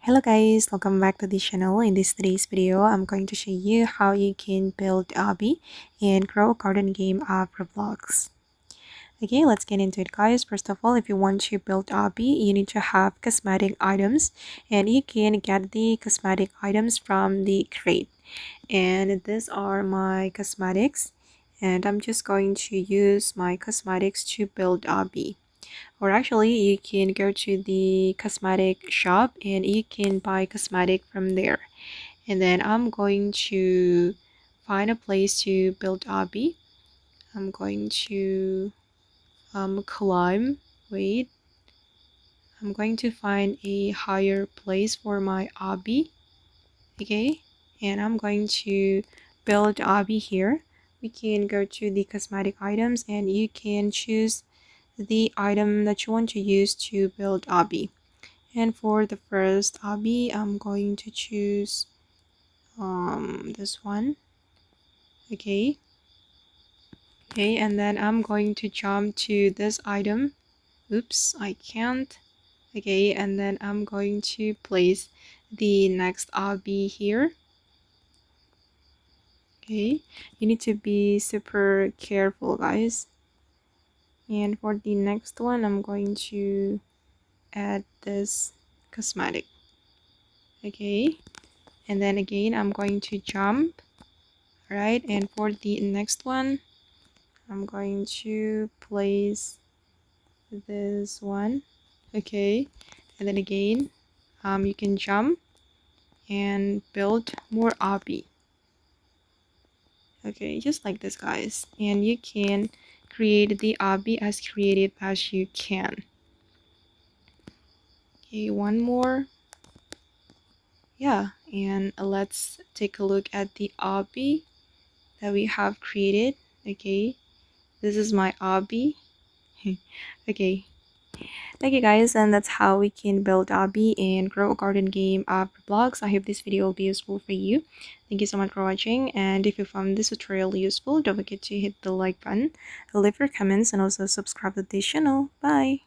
Hello guys, welcome back to the channel. In today's video, I'm going to show you how you can build Obby and grow a garden game of Roblox. Okay, let's get into it guys. First of all, if you want to build Obby, you need to have cosmetic items, and you can get the cosmetic items from the crate. And these are my cosmetics, and I'm just going to use my cosmetics to build Obby. Or actually, you can go to the cosmetic shop and you can buy cosmetic from there. And then I'm going to find a place to build Obby. I'm going to climb. Wait. I'm going to find a higher place for my Obby. Okay. And I'm going to build Obby here. We can go to the cosmetic items and you can choose the item that you want to use to build Obby. And for the first Obby, I'm going to choose this one. Okay, and then I'm going to jump to this item. Oops, I can't. Okay, and then I'm going to place the next Obby here. Okay, you need to be super careful guys. And for the next one, I'm going to add this cosmetic. Okay, and then again I'm going to jump. Right, and for the next one I'm going to place this one. Okay, and then again you can jump and build more Obby. Okay, just like this guys, and you can create the Obby as creative as you can. Okay, one more. Yeah, and let's take a look at the Obby that we have created. Okay, this is my Obby. Okay, guys, and that's how we can build Obby and grow a garden game of Roblox. I hope this video will be useful for you. Thank you so much for watching, and if you found this tutorial useful, don't forget to hit the like button, leave your comments, and also subscribe to this channel. Bye.